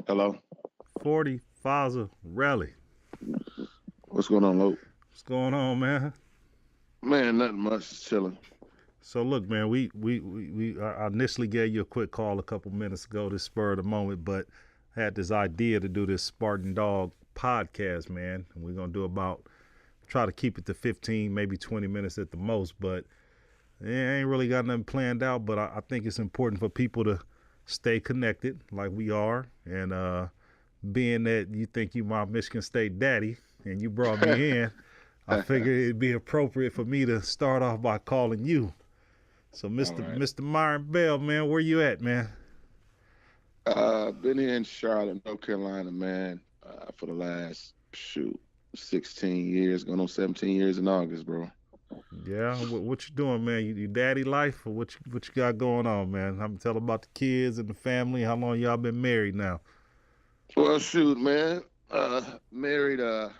Hello. 40 Faza Rally. What's going on, Lope? What's going on, man? Man, nothing much. Just chilling. So look, man, I initially gave you a quick call a couple minutes ago to spur of the moment, but I had this idea to do this Spartan Dawg Podcast, man. And we're gonna try to keep it to 15, maybe 20 minutes at the most, but I ain't really got nothing planned out. But I think it's important for people to stay connected like we are. And being that you think you my Michigan State daddy and you brought me in, I figured it'd be appropriate for me to start off by calling you. So, Mr. Myron Bell, man, where you at, man? Been here in Charlotte, North Carolina, man, for the last 16 years, going on 17 years in August, bro. Yeah, what you doing, man? You daddy life, or what you got going on, man? I'm telling about the kids and the family. How long y'all been married now? Well, man. Married a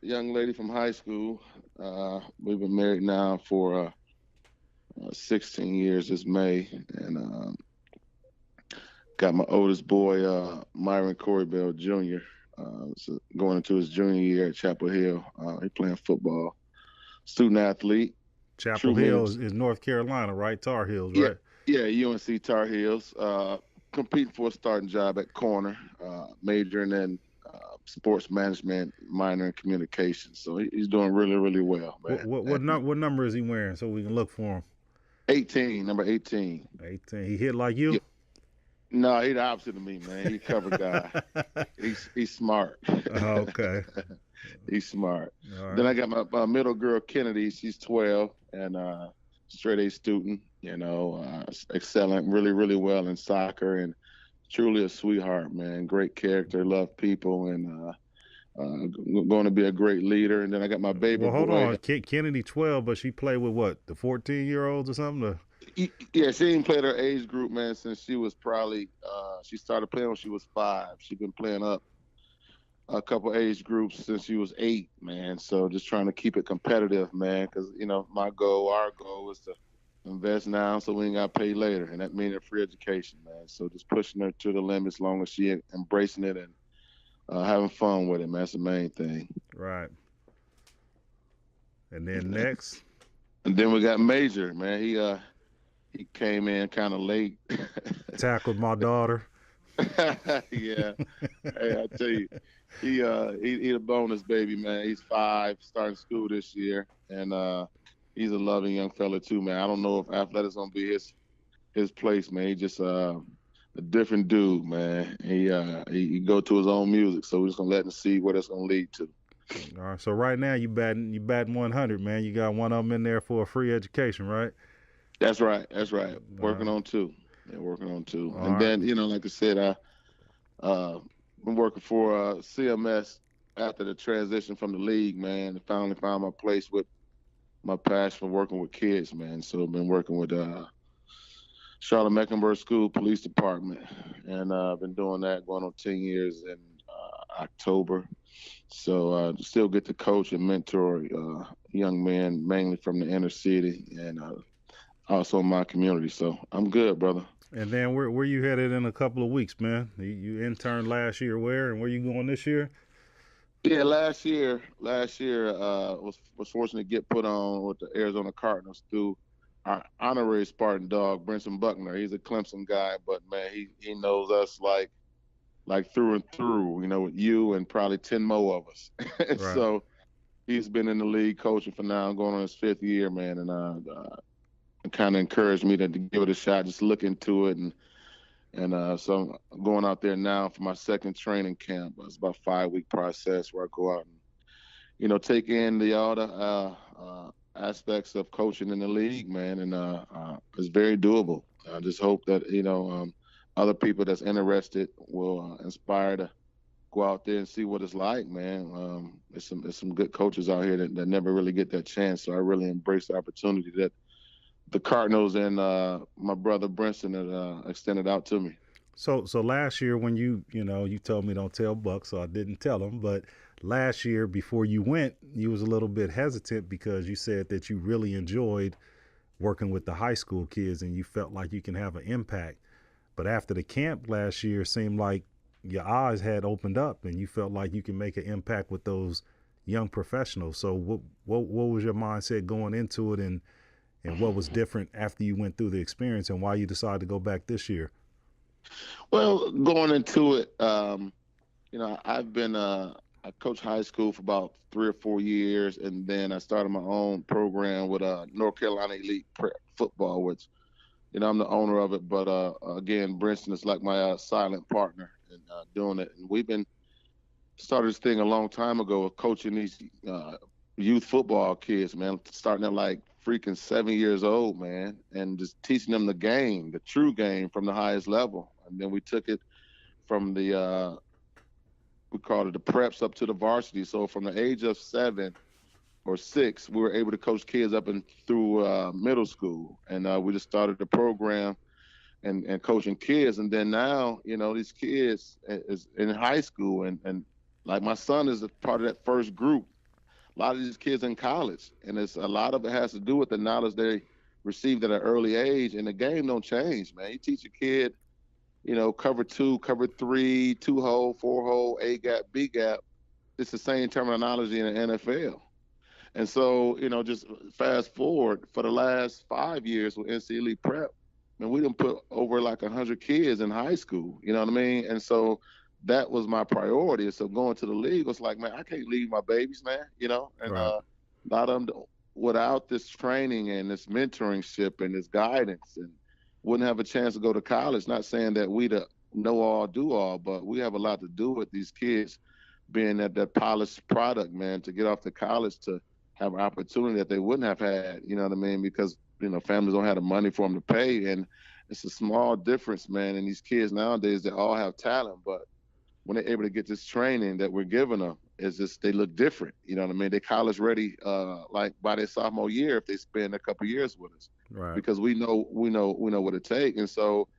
young lady from high school. We've been married now for 16 years this May, and got my oldest boy, Myron Bell Jr., so going into his junior year at Chapel Hill. He's playing football, student athlete. Chapel Hill is North Carolina, right? Tar Heels, right? Yeah, UNC Tar Heels. Competing for a starting job at corner, majoring in sports management, minor in communications. So he's doing really, really well, man. What number is he wearing so we can look for him? 18, number 18. 18. He hit like you? Yeah. No, he's the opposite of me, man. He's a cover guy. He's smart. Okay. He's smart. Right. Then I got my middle girl, Kennedy. She's 12 and straight A student, excelling really, really well in soccer and truly a sweetheart, man. Great character, love people, and going to be a great leader. And then I got my baby. Well, hold on. Kennedy 12, but she played with what, the 14-year-olds or something? Yeah, she didn't play her age group, man, since she was probably she started playing when she was 5. She's been playing up a couple age groups since she was 8, man. So just trying to keep it competitive, man, because, our goal is to invest now so we ain't got to pay later, and that means a free education, man. So just pushing her to the limits as long as she embracing it and having fun with it, man. That's the main thing. Right. And then next? And then we got Major, man. He came in kind of late. Tackled my daughter. Yeah. Hey, I tell you, he a bonus baby, man. He's 5, starting school this year, and he's a loving young fella too, man. I don't know if athletics gonna be his place, man. He just a different dude, man. He go to his own music, so we're just gonna let him see what it's gonna lead to. All right. So right now you batting 100, man. You got one of them in there for a free education, right? That's right. Working on 2. Yeah, working on 2. All and right. then, like I said, I been working for CMS after the transition from the league, man. And finally found my place with my passion for working with kids, man. So I've been working with Charlotte Mecklenburg School Police Department, and I've been doing that going on 10 years in October. So still get to coach and mentor young men, mainly from the inner city and also in my community. So I'm good, brother. And then where you headed in a couple of weeks, man? You interned last year where, and where you going this year? Yeah, last year was fortunate to get put on with the Arizona Cardinals through our honorary Spartan Dawg, Brenson Buckner. He's a Clemson guy, but man, he knows us like through and through. With you and probably 10 more of us. Right. So he's been in the league coaching for now, going on his 5th year, man, and kind of encouraged me to give it a shot, just look into it, and so I'm going out there now for my 2nd training camp. It's about a 5-week process where I go out and take in all the aspects of coaching in the league, man, and it's very doable. I just hope that other people that's interested will inspire to go out there and see what it's like, man. There's some good coaches out here that never really get that chance, so I really embrace the opportunity that the Cardinals and my brother Brinson had extended out to me. So last year when you told me don't tell Buck, so I didn't tell him. But last year before you went, you was a little bit hesitant because you said that you really enjoyed working with the high school kids and you felt like you can have an impact. But after the camp last year, it seemed like your eyes had opened up and you felt like you can make an impact with those young professionals. So what was your mindset going into it, and what was different after you went through the experience, and why you decided to go back this year? Well, going into it, I coached high school for about 3 or 4 years, and then I started my own program with North Carolina Elite Prep Football, which I'm the owner of it. But again, Brinson is like my silent partner in doing it, and we've been started this thing a long time ago of coaching these youth football kids, man, starting at like freaking 7 years old, man, and just teaching them the game, the true game from the highest level. And then we took it from the we called it the preps up to the varsity. So from the age of 7 or 6, we were able to coach kids up and through middle school, and we just started the program and coaching kids. And then now, these kids is in high school, and like my son is a part of that first group. A lot of these kids in college, and it's a lot of it has to do with the knowledge they received at an early age. And the game don't change, man. You teach a kid, cover 2, cover 3, 2-hole, 4-hole, A gap, B gap. It's the same terminology in the NFL. And so, just fast forward for the last 5 years with NC Elite Prep, and we done put over like 100 kids in high school. You know what I mean? And so that was my priority. So going to the league was like, man, I can't leave my babies, man. And Right. a lot of them, without this training and this mentorship and this guidance, and wouldn't have a chance to go to college. Not saying that we the know all, do all, but we have a lot to do with these kids being that polished product, man, to get off to college to have an opportunity that they wouldn't have had, you know what I mean? Because, families don't have the money for them to pay. And it's a small difference, man. And these kids nowadays, they all have talent, but when they're able to get this training that we're giving them, it's just they look different. You know what I mean? They're college ready, like by their sophomore year if they spend a couple years with us, Right. because we know what it takes. And so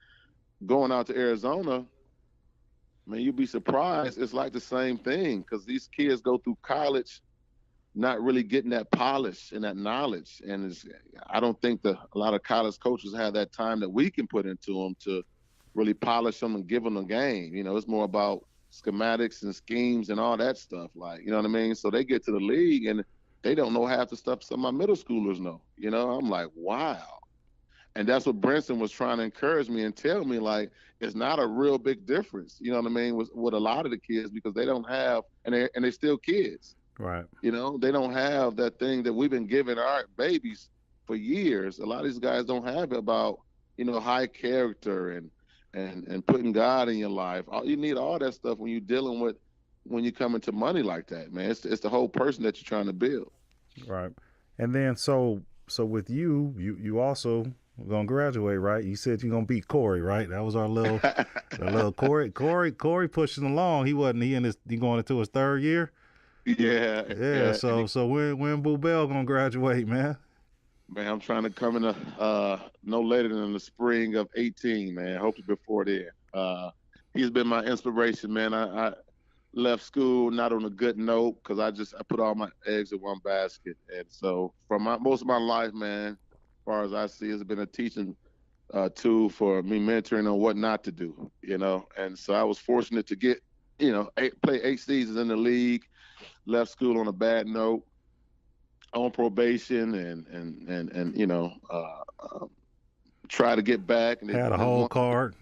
going out to Arizona, man, you'd be surprised. It's like the same thing, because these kids go through college not really getting that polish and that knowledge. And I don't think a lot of college coaches have that time that we can put into them to really polish them and give them a game. It's more about schematics and schemes and all that stuff. Like, you know what I mean? So they get to the league and they don't know half the stuff some of my middle schoolers know. I'm like, wow. And that's what Brinson was trying to encourage me and tell me, like, it's not a real big difference, you know what I mean, with a lot of the kids, because they don't have, and they're still kids. Right. They don't have that thing that we've been giving our babies for years. A lot of these guys don't have it about, high character and putting God in your life. You need all that stuff when you're dealing with, when you come into money like that, man. It's the whole person that you're trying to build. Right. And then so with you also gonna graduate, right? You said you're gonna beat Corey, right? That was our little Corey pushing along. He going into his 3rd year. Yeah. So when Boo Bell gonna graduate, man? Man, I'm trying to come in no later than the spring of 18, man. Hopefully before then. He's been my inspiration, man. I left school not on a good note, because I put all my eggs in one basket. And so for most of my life, man, as far as I see, it's been a teaching tool for me, mentoring on what not to do, And so I was fortunate to get, play 8 seasons in the league, left school on a bad note, on probation, and try to get back. And had a whole card.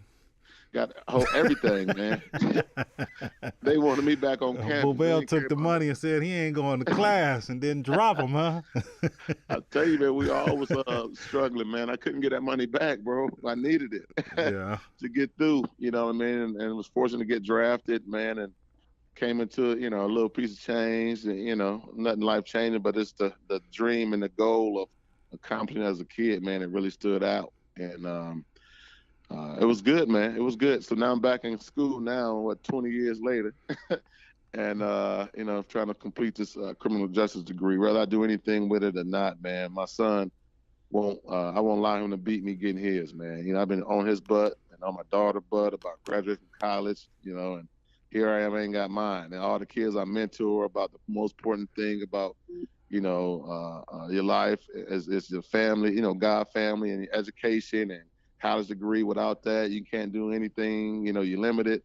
Got everything, man. They wanted me back on campus. Boo Bell took the money and said he ain't going to class and didn't drop him, huh? I tell you, man, we all was struggling, man. I couldn't get that money back, bro. I needed it to get through, you know what I mean? And was fortunate to get drafted, man, and came into, a little piece of change, nothing life-changing, but it's the dream and the goal of accomplishing as a kid, man. It really stood out. And it was good, man. It was good. So now I'm back in school now, 20 years later, and, trying to complete this criminal justice degree, whether I do anything with it or not, man. My son I won't allow him to beat me getting his, man. I've been on his butt and on my daughter's butt about graduating from college, and here I am, I ain't got mine. And all the kids I mentor about the most important thing about, your life is your family, God, family, and your education and college degree. Without that, you can't do anything, you're limited.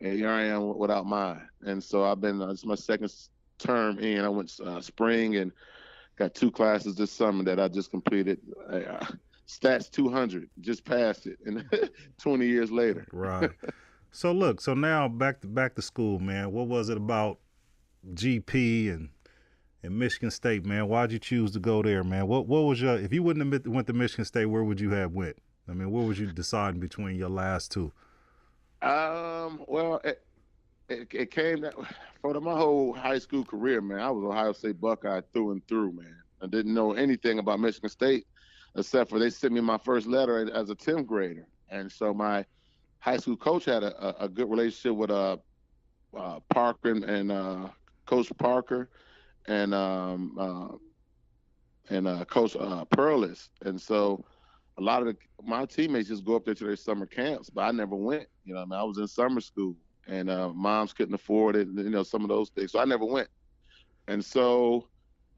and here I am without mine. And so I've been, it's my second term in. I went spring and got 2 classes this summer that I just completed. Stats 200, just passed it, and 20 years later. Right. So look, so now back to school, man. What was it about GP and Michigan State, man? Why'd you choose to go there, man? What was your, if you wouldn't have went to Michigan State, where would you have went? I mean, what was you deciding between your last two? Well, it came that for my whole high school career, man. I was Ohio State Buckeye through and through, man. I didn't know anything about Michigan State except for they sent me my first letter as a 10th grader. And so my high school coach had a good relationship with Parker and Coach Parker and Coach Perlis. And so a lot of my teammates just go up there to their summer camps, but I never went. You know, I mean, I was in summer school, and moms couldn't afford it. You know, some of those things, so I never went. And so,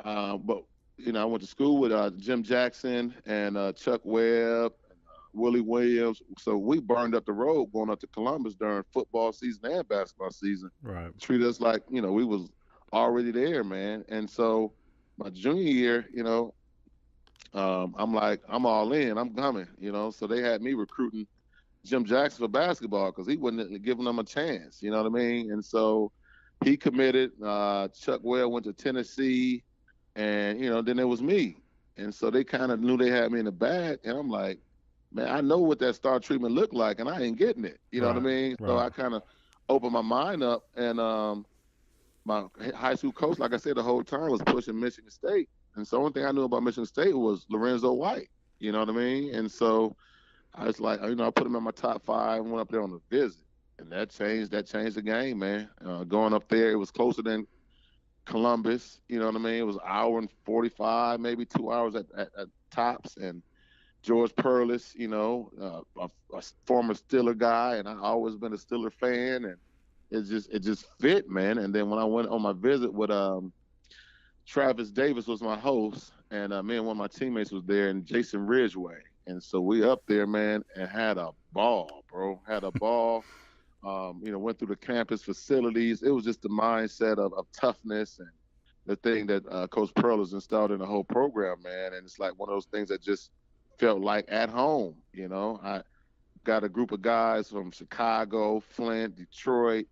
but you know, I went to school with Jim Jackson and Chuck Webb, and, Willie Williams. So we burned up the road going up to Columbus during football season and basketball season. Right. Treat us like, you know, we was already there, man. And so my junior year, you know, I'm like, I'm all in, I'm coming, you know. So they had me recruiting Jim Jackson for basketball because he wasn't giving them a chance, you know what I mean? And so he committed. Chuck Webb went to Tennessee, and, you know, then it was me. And so they kind of knew they had me in the bag, and I'm like, man, I know what that star treatment looked like, and I ain't getting it, you know what I mean? Right. So I kind of opened my mind up, and my high school coach, like I said, the whole time was pushing Michigan State. And so the only thing I knew about Michigan State was Lorenzo White, you know what I mean? And so I was like, you know, I put him in my top 5 and went up there on a visit. And that changed the game, man. Going up there, it was closer than Columbus, you know what I mean? It was an hour and 45, maybe 2 hours at tops. And George Perlis, you know, a former Steeler guy, and I've always been a Steeler fan, and it just fit, man. And then when I went on my visit with Travis Davis was my host, and me and one of my teammates was there, and Jason Ridgway. And so we up there, man, and had a ball, bro. Had a ball. You know, went through the campus facilities. It was just the mindset of toughness and the thing that Coach Pearl has installed in the whole program, man. And it's like one of those things that just felt like at home, you know. I got a group of guys from Chicago, Flint, Detroit,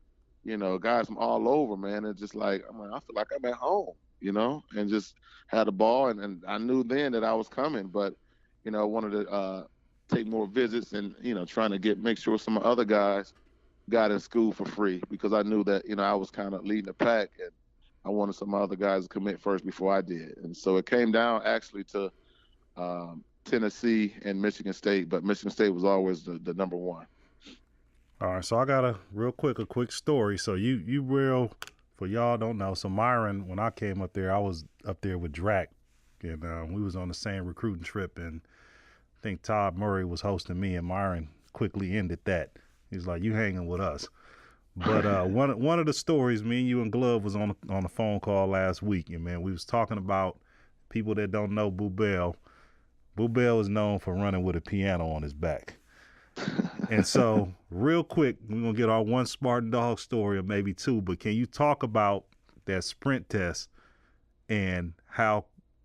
you know, guys from all over, man. And just like, I feel like I'm at home, you know, and just had a ball. And I knew then that I was coming, but, you know, I wanted to take more visits and, you know, trying to make sure some other guys got in school for free, because I knew that, you know, I was kind of leading the pack, and I wanted some other guys to commit first before I did. And so it came down actually to Tennessee and Michigan State, but Michigan State was always the number one. All right, so I got a quick story. So you real, for y'all don't know, so Myron, when I came up there, I was up there with Drac, and we was on the same recruiting trip, and I think Todd Murray was hosting me, and Myron quickly ended that. He's like, you hanging with us. But one of the stories, me and you and Glove was on a phone call last week, and man, we was talking about people that don't know Boo Bell. Boo Bell is known for running with a piano on his back. And so, real quick, we're going to get our one Spartan Dawg story, or maybe two, but can you talk about that sprint test and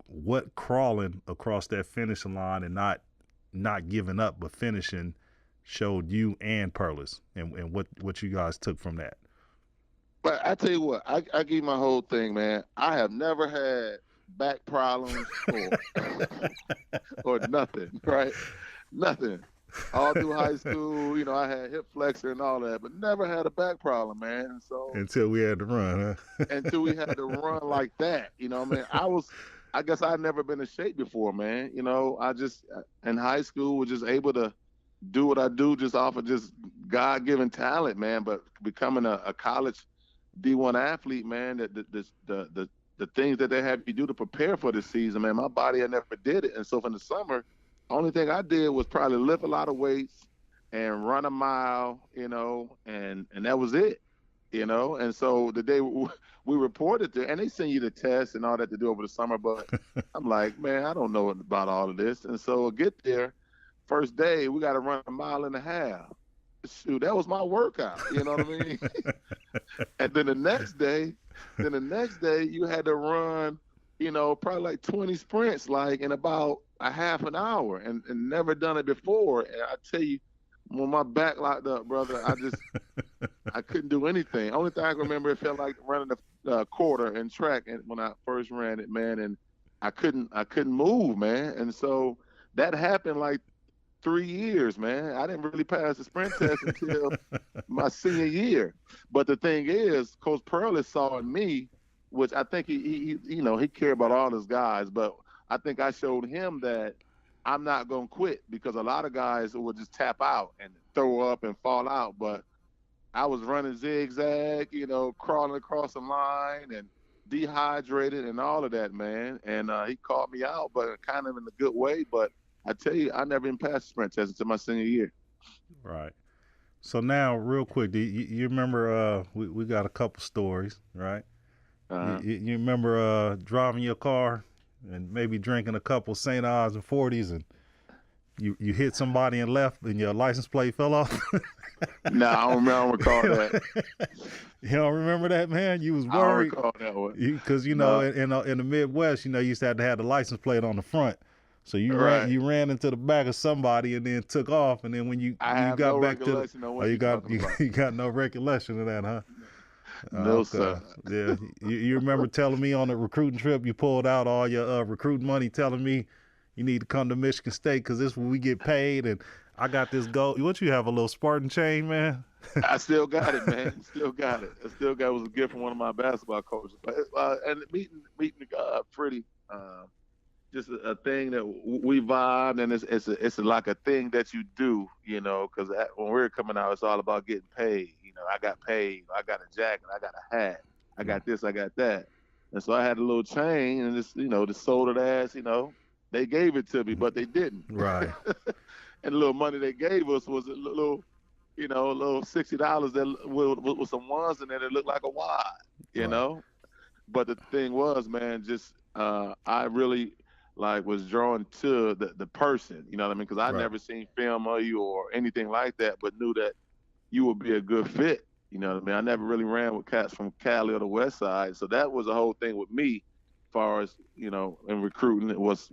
what crawling across that finishing line and not giving up but finishing showed you and Perlis, and what you guys took from that? But I tell you what, I give you my whole thing, man. I have never had back problems or nothing, right? Nothing. All through high school, you know, I had hip flexor and all that, but never had a back problem, man. So until we had to run, huh? Until we had to run like that, you know what I mean? I guess I'd never been in shape before, man. You know, I just, in high school, was just able to do what I do just off of just God-given talent, man. But becoming a college D1 athlete, man, the things that they have you do to prepare for this season, man, my body, I never did it. And so from the summer, only thing I did was probably lift a lot of weights and run a mile, you know, and that was it, you know. And so the day we reported there, and they send you the tests and all that to do over the summer, but I'm like, man, I don't know about all of this. And so I get there, first day, we got to run a mile and a half. shoot, that was my workout. You know what I mean? And then the next day, you had to run, probably like 20 sprints, like in about a half an hour, and never done it before. And I tell you, when my back locked up, brother, I couldn't do anything. Only thing I can remember, it felt like running a quarter in track, and when I first ran it, man, and I couldn't move, man. And so that happened like 3 years, man. I didn't really pass the sprint test until my senior year. But the thing is, Coach Pearl saw in me, which I think he cared about all his guys, but I think I showed him that I'm not going to quit, because a lot of guys will just tap out and throw up and fall out. But I was running zigzag, crawling across the line and dehydrated and all of that, man. And he called me out, but kind of in a good way. But I tell you, I never even passed the sprint test until my senior year. Right. So now, real quick, do you remember we got a couple stories, right? Uh-huh. You remember driving your car and maybe drinking a couple St. Ives and 40s, and you hit somebody and left and your license plate fell off? No, I don't recall that. You don't remember that, man? You was worried. I don't recall that one. Because, in the Midwest, you used to have the license plate on the front. So you ran into the back of somebody and then took off, and then when you got no back to you got no recollection of that, huh? No, sir. Yeah, you remember telling me on a recruiting trip you pulled out all your recruiting money, telling me you need to come to Michigan State because this is where we get paid, and I got this gold. What, you have a little Spartan chain, man? I still got it, man. Still got it. It was a gift from one of my basketball coaches. But and meeting the guy, pretty. Just a thing that we vibed, and it's like a thing that you do, because when we were coming out, it's all about getting paid. I got paid, I got a jacket, I got a hat, I got this, I got that. And so I had a little chain, and this, the sold ass, they gave it to me, but they didn't. Right. And the little money they gave us was a little $60 that with some ones in there that looked like a wad, you know. But the thing was, man, just I really was drawn to the person, you know what I mean? Because I never seen film of you or anything like that, but knew that you would be a good fit, you know what I mean? I never really ran with cats from Cali or the West Side, so that was the whole thing with me, as far as in recruiting. It was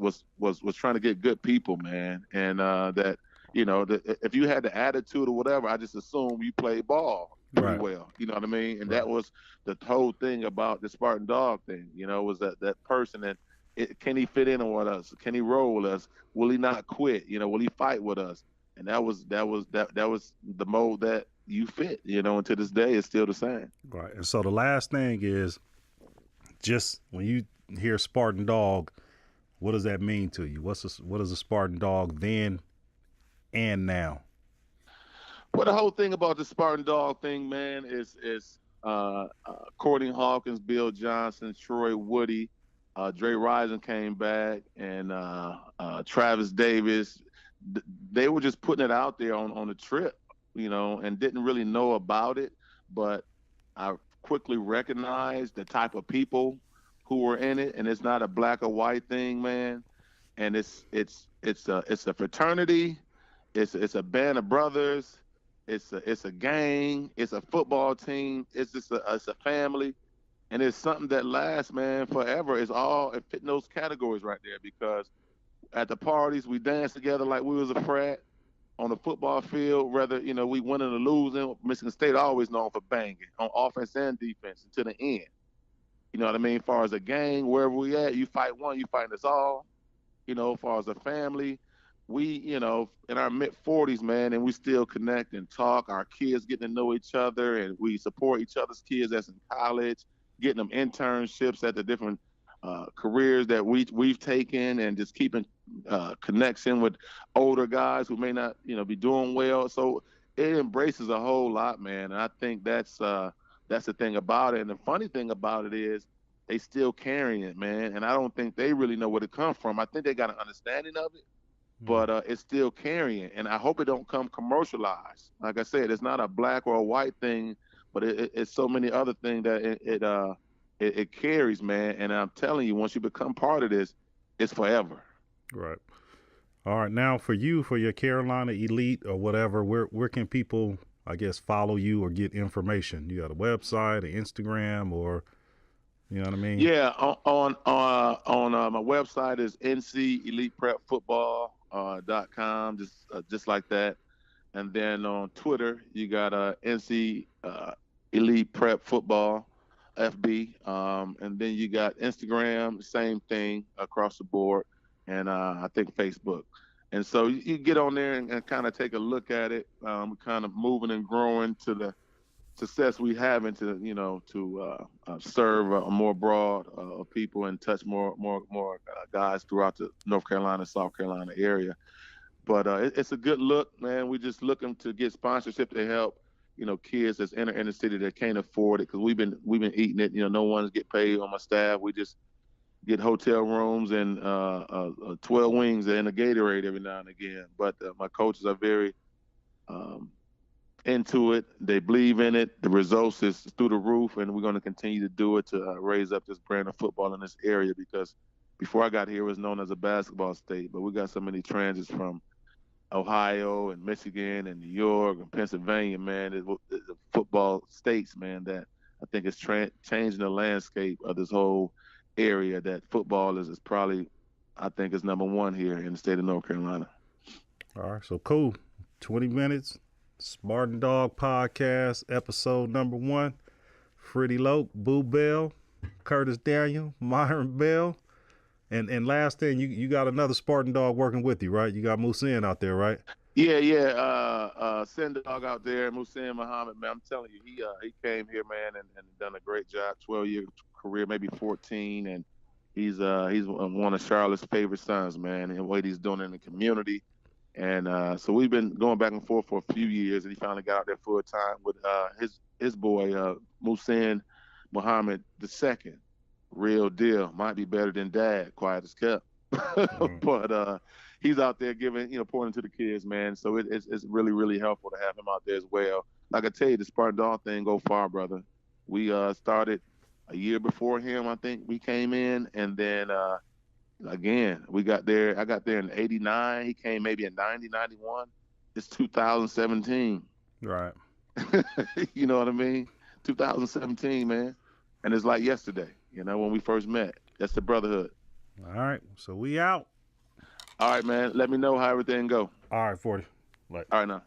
trying to get good people, man, and that if you had the attitude or whatever, I just assumed you played ball pretty well, you know what I mean? And that was the whole thing about the Spartan Dawg thing, was that person that. Can he fit in with us? Can he roll with us? Will he not quit? Will he fight with us? And that was the mold that you fit. And to this day, it's still the same. Right. And so the last thing is, just when you hear Spartan Dawg, what does that mean to you? What is a Spartan Dawg then and now? Well, the whole thing about the Spartan Dawg thing, man, is Courtney Hawkins, Bill Johnson, Troy Woody. Dre Rison came back, and Travis Davis. They were just putting it out there on the trip, and didn't really know about it. But I quickly recognized the type of people who were in it, and it's not a black or white thing, man. And it's a fraternity, it's a band of brothers, it's a gang, it's a football team, it's a family. And it's something that lasts, man, forever. It fit in those categories right there, because at the parties, we dance together like we was a frat. On the football field, whether, we winning or losing, Michigan State always known for banging on offense and defense to the end. You know what I mean? As far as a gang, wherever we at, you fight one, you fight us all. As far as a family, we, in our mid-40s, man, and we still connect and talk. Our kids getting to know each other, and we support each other's kids that's in college, getting them internships at the different careers that we've taken, and just keeping connection with older guys who may not, be doing well. So it embraces a whole lot, man. And I think that's the thing about it. And the funny thing about it is they still carrying it, man. And I don't think they really know where it come from. I think they got an understanding of it, but it's still carrying. And I hope it don't come commercialized. Like I said, it's not a black or a white thing, but it's so many other things that it carries, man. And I'm telling you, once you become part of this, it's forever. Right. All right. Now, for your Carolina Elite or whatever, where can people I guess, follow you or get information? You got a website, an Instagram, or you know what I mean? Yeah, on my website is nceliteprepfootball.com, just like that. And then on Twitter, you got NC Elite Prep Football, FB. And then you got Instagram, same thing across the board. And I think Facebook. And so you get on there and kind of take a look at it. Kind of moving and growing to the success we have into, to serve a more broad people and touch more guys throughout the North Carolina, South Carolina area. But it's a good look, man. We just looking to get sponsorship to help, kids that's in the city that can't afford it, because we've been eating it. No one's get paid on my staff. We just get hotel rooms and 12 wings and a Gatorade every now and again. But my coaches are very into it. They believe in it. The results is through the roof, and we're going to continue to do it to raise up this brand of football in this area, because before I got here, it was known as a basketball state, but we got so many transits from Ohio and Michigan and New York and Pennsylvania, man. The football states, man, that I think it's changing the landscape of this whole area, that football is probably, I think, is number one here in the state of North Carolina. All right, so cool. 20 minutes. Spartan Dawg Podcast, episode number 1. Freddie Loke, Boo Bell, Curtis Daniel, Myron Bell. And last thing, you got another Spartan Dawg working with you, right? You got Musin out there, right? Yeah. Send Dog out there, Musin Muhammad, man. I'm telling you, he came here, man, and done a great job. 12-year career, maybe 14, and he's one of Charlotte's favorite sons, man. And what he's doing in the community. And so we've been going back and forth for a few years, and he finally got out there full time with his boy Musin Muhammad II. Real deal. Might be better than Dad, quiet as kept. But he's out there giving, pouring into the kids, man. So it's really, really helpful to have him out there as well. Like I tell you, the Spartan Dawg thing go far, brother. We started a year before him, I think we came in, and then again, we got there. I got there in '89. He came maybe in '90, '91. It's 2017. Right. You know what I mean? 2017, man. And it's like yesterday, when we first met. That's the brotherhood. All right. So we out. All right, man. Let me know how everything go. All right, 40. All right, now.